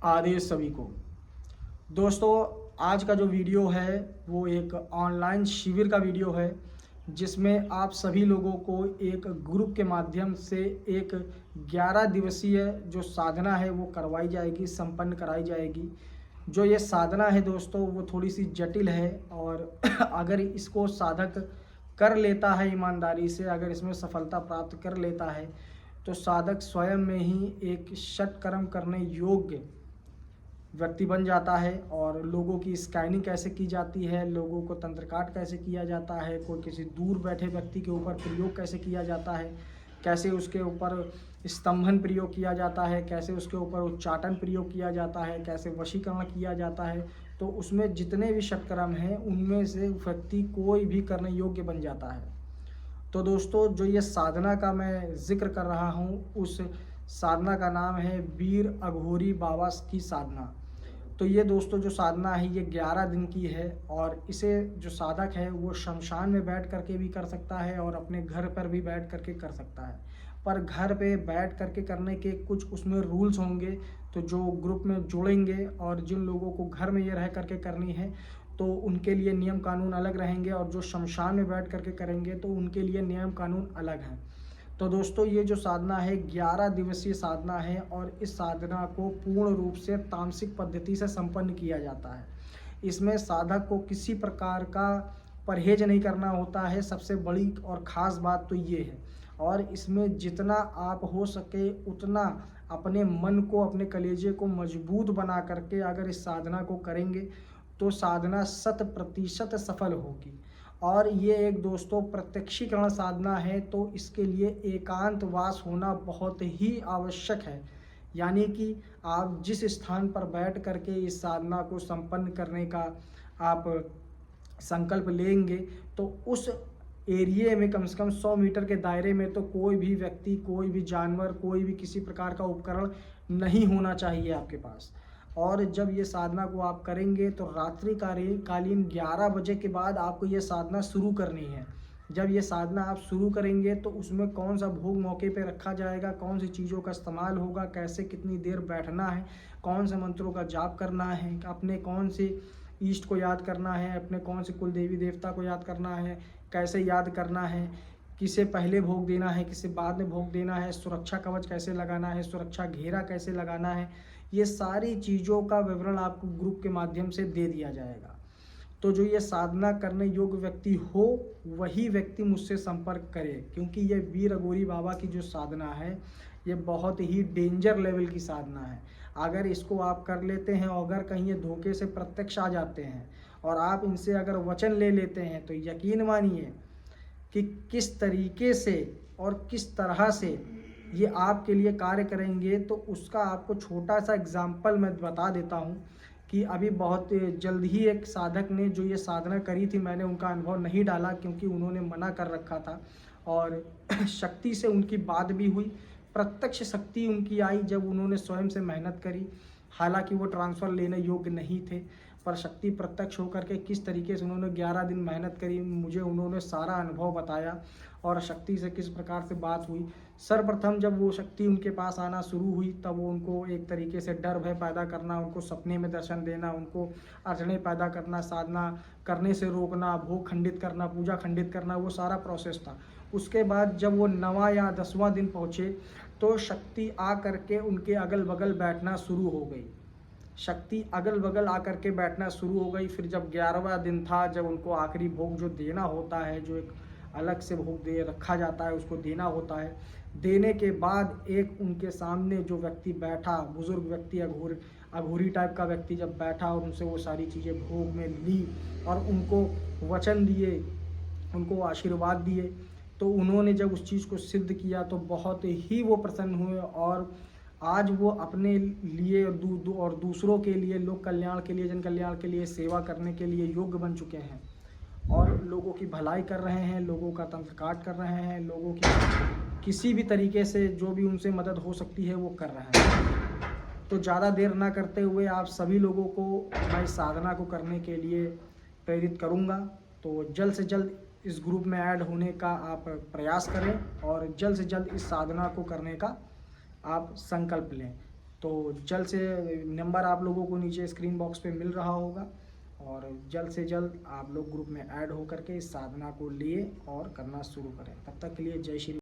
आदेश सभी को। दोस्तों, आज का जो वीडियो है वो एक ऑनलाइन शिविर का वीडियो है, जिसमें आप सभी लोगों को एक ग्रुप के माध्यम से एक 11 दिवसीय जो साधना है वो करवाई जाएगी, संपन्न कराई जाएगी। जो ये साधना है दोस्तों, वो थोड़ी सी जटिल है और अगर इसको साधक कर लेता है ईमानदारी से, अगर इसमें सफलता प्राप्त कर लेता है, तो साधक स्वयं में ही एक षटकर्म करने योग्य व्यक्ति बन जाता है। और लोगों की स्कैनिंग कैसे की जाती है, लोगों को तंत्रकाट कैसे किया जाता है, कोई किसी दूर बैठे व्यक्ति के ऊपर प्रयोग कैसे किया जाता है, कैसे उसके ऊपर स्तंभन प्रयोग किया जाता है, कैसे उसके ऊपर उच्चाटन प्रयोग किया जाता है, कैसे वशीकरण किया जाता है, तो उसमें जितने भी षटकर्म हैं उनमें से व्यक्ति कोई भी करने योग्य बन जाता है। तो दोस्तों, जो ये साधना का मैं जिक्र कर रहा हूँ, उस साधना का नाम है वीर अघोरी बाबा की साधना। तो ये दोस्तों जो साधना है ये 11 दिन की है, और इसे जो साधक है वो शमशान में बैठ करके भी कर सकता है और अपने घर पर भी बैठ करके कर सकता है। पर घर पे बैठ करके करने के कुछ उसमें रूल्स होंगे। तो जो ग्रुप में जुड़ेंगे और जिन लोगों को घर में ये रह करके करनी है, तो उनके लिए नियम कानून अलग रहेंगे, और जो शमशान में बैठ करके करेंगे तो उनके लिए नियम कानून अलग हैं। तो दोस्तों, ये जो साधना है 11 दिवसीय साधना है, और इस साधना को पूर्ण रूप से तामसिक पद्धति से संपन्न किया जाता है। इसमें साधक को किसी प्रकार का परहेज नहीं करना होता है, सबसे बड़ी और ख़ास बात तो ये है। और इसमें जितना आप हो सके उतना अपने मन को, अपने कलेजे को मजबूत बना करके अगर इस साधना को करेंगे तो साधना 100% सफल होगी। और ये एक दोस्तों प्रत्यक्षीकरण साधना है, तो इसके लिए एकांतवास होना बहुत ही आवश्यक है। यानी कि आप जिस स्थान पर बैठ करके इस साधना को संपन्न करने का आप संकल्प लेंगे, तो उस एरिए में कम से कम 100 मीटर के दायरे में तो कोई भी व्यक्ति, कोई भी जानवर, कोई भी किसी प्रकार का उपकरण नहीं होना चाहिए आपके पास। और जब ये साधना को आप करेंगे तो रात्रि कालीन 11 बजे के बाद आपको ये साधना शुरू करनी है। जब ये साधना आप शुरू करेंगे तो उसमें कौन सा भोग मौके पे रखा जाएगा, कौन सी चीज़ों का इस्तेमाल होगा, कैसे कितनी देर बैठना है, कौन से मंत्रों का जाप करना है, अपने कौन से ईष्ट को याद करना है, अपने कौन से कुल देवी देवता को याद करना है, कैसे याद करना है, किसे पहले भोग देना है, किसे बाद में भोग देना है, सुरक्षा कवच कैसे लगाना है, सुरक्षा घेरा कैसे लगाना है, ये सारी चीज़ों का विवरण आपको ग्रुप के माध्यम से दे दिया जाएगा। तो जो ये साधना करने योग्य व्यक्ति हो वही व्यक्ति मुझसे संपर्क करे, क्योंकि ये वीर अघोरी बाबा की जो साधना है ये बहुत ही डेंजर लेवल की साधना है। अगर इसको आप कर लेते हैं और अगर कहीं ये धोखे से प्रत्यक्ष आ जाते हैं और आप इनसे अगर वचन ले लेते हैं, तो यकीन मानिए कि किस तरीके से और किस तरह से ये आपके लिए कार्य करेंगे। तो उसका आपको छोटा सा एग्जाम्पल मैं बता देता हूँ कि अभी बहुत जल्द ही एक साधक ने जो ये साधना करी थी, मैंने उनका अनुभव नहीं डाला क्योंकि उन्होंने मना कर रखा था, और शक्ति से उनकी बात भी हुई, प्रत्यक्ष शक्ति उनकी आई जब उन्होंने स्वयं से मेहनत करी। हालांकि वो ट्रांसफ़र लेने योग्य नहीं थे, पर शक्ति प्रत्यक्ष होकर के किस तरीके से उन्होंने 11 दिन मेहनत करी, मुझे उन्होंने सारा अनुभव बताया और शक्ति से किस प्रकार से बात हुई। सर्वप्रथम जब वो शक्ति उनके पास आना शुरू हुई, तब वो उनको एक तरीके से डर भय पैदा करना, उनको सपने में दर्शन देना, उनको अड़चनें पैदा करना, साधना करने से रोकना, भोग खंडित करना, पूजा खंडित करना, वो सारा प्रोसेस था। उसके बाद जब वो 9वां या 10वां दिन पहुँचे तो शक्ति आ करके उनके अगल बगल बैठना शुरू हो गई। शक्ति अगल बगल आकर के बैठना शुरू हो गई। फिर जब 11वां दिन था, जब उनको आखिरी भोग जो देना होता है, जो एक अलग से भोग दे रखा जाता है, उसको देना होता है। देने के बाद एक उनके सामने जो व्यक्ति बैठा, बुजुर्ग व्यक्ति, अघोरी टाइप का व्यक्ति जब बैठा और उनसे वो सारी चीज़ें भोग में ली और उनको वचन दिए, उनको आशीर्वाद दिए, तो उन्होंने जब उस चीज़ को सिद्ध किया तो बहुत ही वो प्रसन्न हुए, और आज वो अपने लिए और दूसरों के लिए, लोक कल्याण के लिए, जन कल्याण के लिए सेवा करने के लिए योग्य बन चुके हैं, और लोगों की भलाई कर रहे हैं, लोगों का तंत्रकाट कर रहे हैं, लोगों की किसी भी तरीके से जो भी उनसे मदद हो सकती है वो कर रहे हैं। तो ज़्यादा देर ना करते हुए आप सभी लोगों को मैं इस साधना को करने के लिए प्रेरित करूँगा। तो जल्द से जल्द इस ग्रुप में ऐड होने का आप प्रयास करें और जल्द से जल्द इस साधना को करने का आप संकल्प लें। तो जल्द से नंबर आप लोगों को नीचे स्क्रीन बॉक्स पे मिल रहा होगा, और जल्द से जल्द आप लोग ग्रुप में ऐड होकर के इस साधना को लिए और करना शुरू करें। तब तक के लिए जय श्री